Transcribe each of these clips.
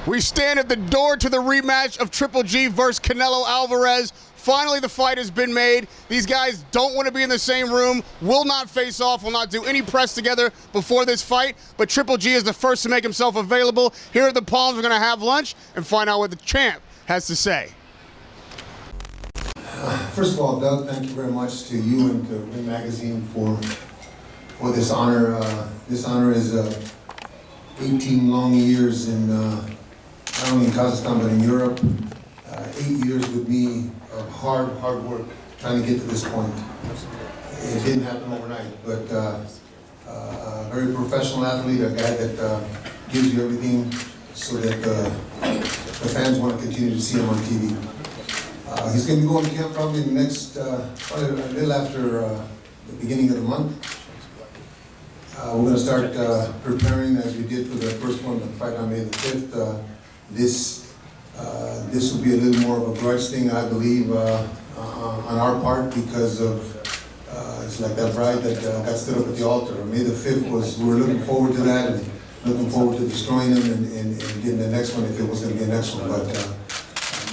We stand at the door to the rematch of Triple G versus Canelo Alvarez. Finally, the fight has been made. These guys don't want to be in the same room, will not face off, will not do any press together before this fight, but Triple G is the first to make himself available. Here at the Palms, we're going to have lunch and find out what the champ has to say. First of all, Doug, thank you very much to you and to Ring Magazine for this honor. This honor is 18 long years in not only in Kazakhstan but in Europe. 8 years with me of hard work trying to get to this point. It didn't happen overnight, but a very professional athlete, a guy that gives you everything so that the fans want to continue to see him on TV. He's going to be going to camp probably in the next, probably a little after the beginning of the month. We're going to start preparing as we did for the first one, the fight on May the 5th. This will be a little more of a grudge thing, I believe, on our part, because of it's like that bride that got stood up at the altar. May the 5th was, we were looking forward to that and looking forward to destroying him and getting the next one if it was going to be a next one. But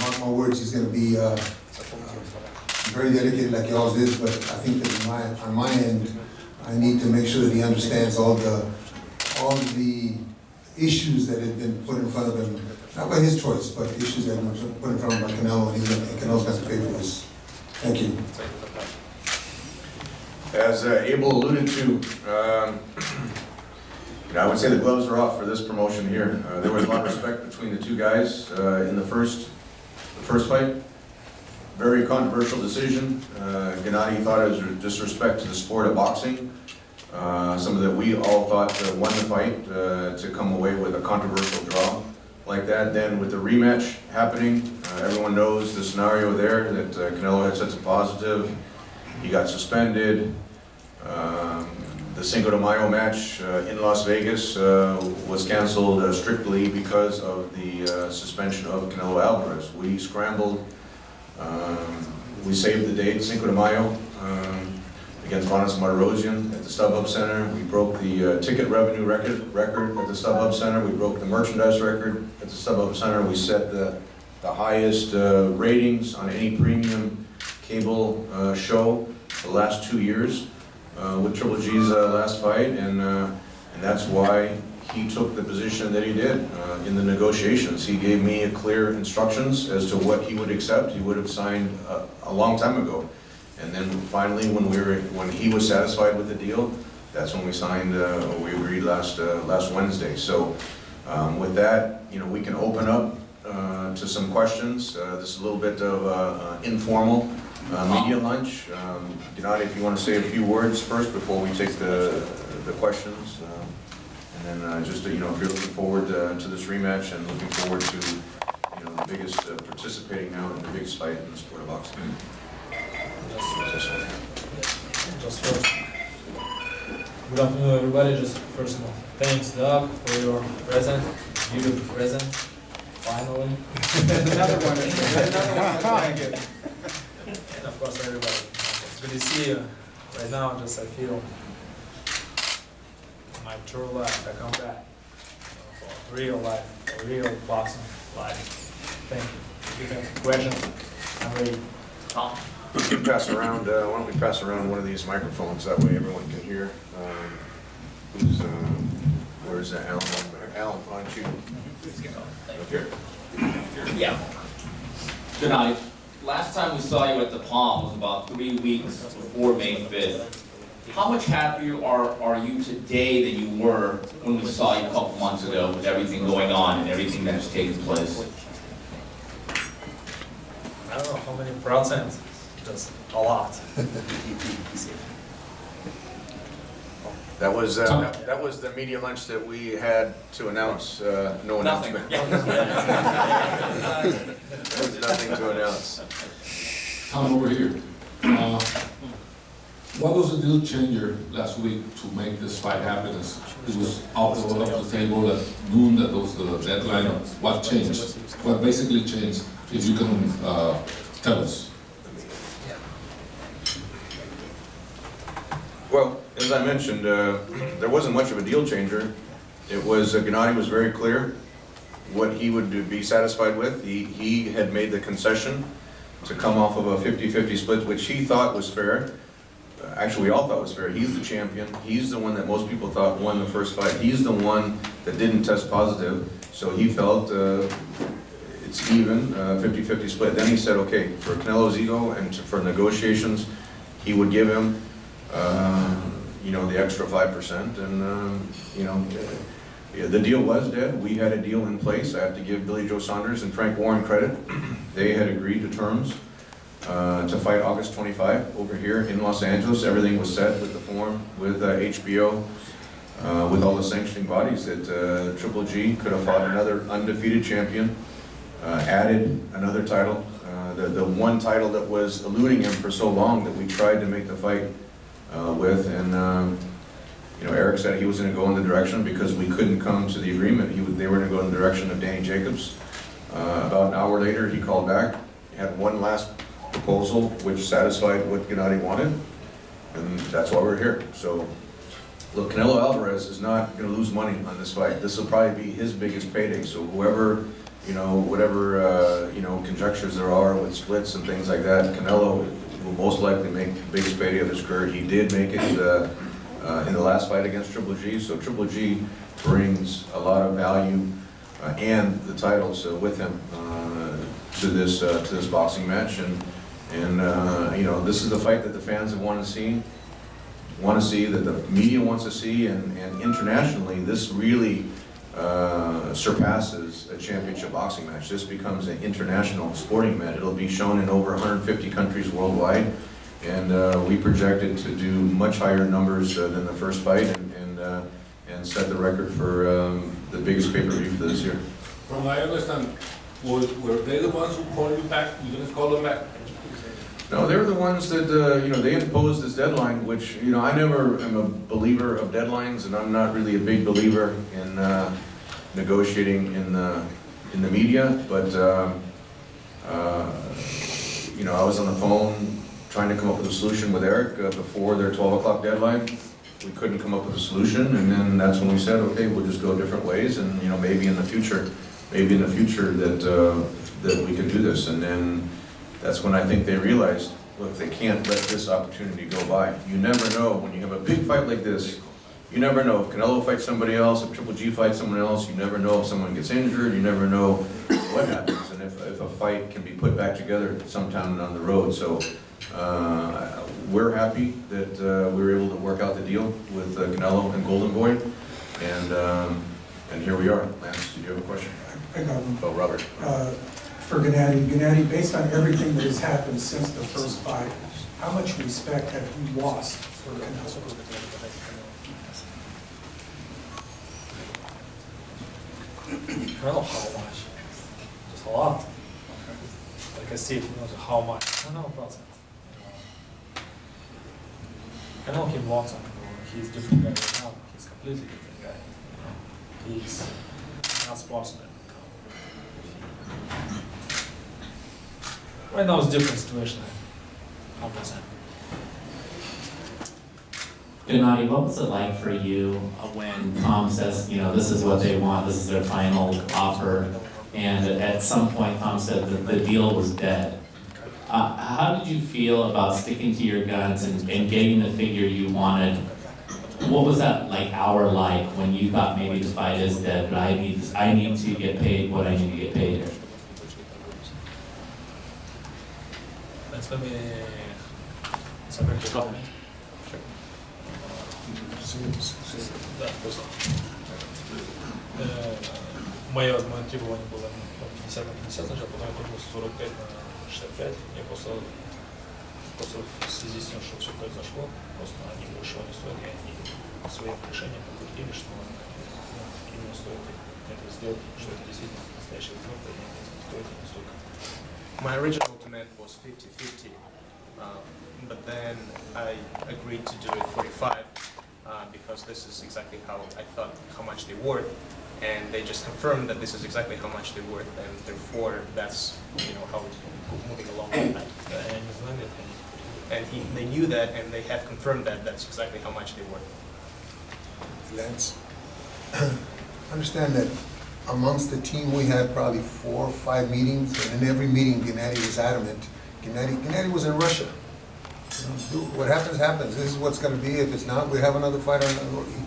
mark my words, he's going to be very dedicated like he always is. But I think that on my end, I need to make sure that he understands all the issues that have been put in front of him, not by his choice, but issues that have been put in front of him by Canelo, and Canelo's got to pay for this. Thank you. As Abel alluded to, I would say the gloves are off for this promotion here. There was a lot of respect between the two guys in the first fight. Very controversial decision. Gennady thought it was a disrespect to the sport of boxing. Some of that we all thought won the fight to come away with a controversial draw like that. Then with the rematch happening, everyone knows the scenario there that Canelo had such a positive. He got suspended. The Cinco de Mayo match in Las Vegas was canceled strictly because of the suspension of Canelo Alvarez. We scrambled. We saved the date, Cinco de Mayo, against Vanas Martirosyan at the StubHub Center. We broke the ticket revenue record at the StubHub Center. We broke the merchandise record at the StubHub Center. We set the highest ratings on any premium cable show for the last 2 years with Triple G's last fight, and that's why he took the position that he did in the negotiations. He gave me clear instructions as to what he would accept. He would have signed a long time ago. And then finally, when he was satisfied with the deal, that's when we signed. We agreed last Wednesday. So with that, we can open up to some questions. This is a little bit of informal media lunch. Gennady, if you want to say a few words first before we take the questions. And then just, if you're looking forward to this rematch and looking forward to, the biggest, participating now in the biggest fight in the sport of boxing. Just first. Good afternoon, everybody. Just first of all, thanks, Doug, for your present, beautiful present. Finally. Another one. Thank you. And of course, everybody. It's good to see you. Right now, I feel my true life. I come back for real life, for real boxing life. Thank you. If you have questions, I'm ready. We can pass around. Why don't we pass around one of these microphones? That way, everyone can hear. Where's Alan? Alan, why don't you? Up here. Yeah. Gennady, last time we saw you at the Palm was about 3 weeks before May 5th. How much happier are you today than you were when we saw you a couple months ago with everything going on and everything that's taken place? I don't know how many %. Just a lot. That was the media lunch that we had to announce. No announcement. There was nothing to announce. Tom, over here. What was the deal changer last week to make this fight happen? It was off the table at noon, that was the deadline. What changed? What basically changed, if you can tell us? Well, as I mentioned, there wasn't much of a deal changer. It was, Gennady was very clear. what he would be satisfied with. He had made the concession to come off of a 50-50 split, which he thought was fair. Actually, we all thought was fair. He's the champion. He's the one that most people thought won the first fight. He's the one that didn't test positive, so he felt it's even, 50-50 split. Then he said, okay, for Canelo's ego and for negotiations, he would give him, you know, the extra 5%. And, you know, the deal was dead. We had a deal in place. I have to give Billy Joe Saunders and Frank Warren credit. They had agreed to terms to fight August 25 over here in Los Angeles. Everything was set with the form, with HBO, with all the sanctioning bodies that Triple G could have fought another undefeated champion, added another title, the one title that was eluding him for so long that we tried to make the fight with. And you know, Eric said he was going to go in the direction because we couldn't come to the agreement. They were going to go in the direction of Danny Jacobs. About an hour later, he called back, had one last proposal which satisfied what Gennady wanted, and that's why we're here. So, look, Canelo Alvarez is not going to lose money on this fight. This will probably be his biggest payday. So whoever, you know, whatever, you know, conjectures there are with splits and things like that, Canelo will most likely make the biggest payday of his career. He did make it in the last fight against Triple G. So Triple G brings a lot of value and the titles with him to this boxing match. And you know, this is the fight that the fans have wanted to see, that the media wants to see, and internationally, this really surpasses a championship boxing match. This becomes an international sporting event. It'll be shown in over 150 countries worldwide, and we projected to do much higher numbers than the first fight, and set the record for the biggest pay-per-view for this year. From what I understand, were they the ones who called you back? You didn't call them back? No, they were the ones that, you know, they imposed this deadline, which, you know, I never am a believer of deadlines, and I'm not really a big believer in negotiating in the media, but, you know, I was on the phone trying to come up with a solution with Eric before their 12 o'clock deadline. We couldn't come up with a solution, and then that's when we said, okay, we'll just go different ways, and, you know, maybe in the future that we could do this. And then that's when I think they realized, look, they can't let this opportunity go by. You never know when you have a big fight like this. You never know if Canelo fights somebody else, if Triple G fights someone else. You never know if someone gets injured. You never know what happens, and if a fight can be put back together sometime down the road. So we're happy that we were able to work out the deal with Canelo and Golden Boy, and here we are. Lance, did you have a question? I got one. Oh, Robert. For Gennady. Gennady, based on everything that has happened since the first fight, how much respect have you lost for Canelo? I don't know how much. Just a lot. Like I see, how much. I don't know about that. I know him lots of he's a different guy right now. He's a completely different guy. He's not sportsman. Right now it's a different situation. 100%. Gennady, what was it like for you when Tom says, you know, this is what they want, this is their final offer, and at some point Tom said that the deal was dead? How did you feel about sticking to your guns and getting the figure you wanted? What was that hour like when you thought maybe the fight is dead, but I need to get paid what I need to get paid? That's maybe something. Да, просто. Мое требование было 50 на 50 сначала, потом я подумал 45 на 65. Я просто в связи с тем, что все произошло, просто они большего не стоят, и они своим решением подтвердили, что именно стоит это сделать, что это действительно настоящая сделка, и не стоит не столько. My original demand was 50-50, but then I agreed to do it 45. Because this is exactly how I thought how much they worth, and they just confirmed that this is exactly how much they're worth, and therefore that's how it's moving along at night. And they knew that, and they have confirmed that that's exactly how much they're worth. Lance, understand that amongst the team, we had probably 4 or 5 meetings, and in every meeting, Gennady was adamant. Gennady was in Russia. You know, what happens, happens. This is what's gonna be. If it's not, we have another fighter.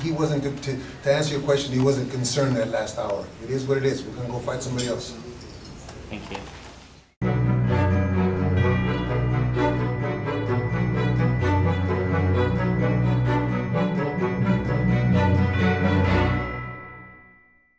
He wasn't, to answer your question, he wasn't concerned that last hour. It is what it is. We're gonna go fight somebody else. Thank you.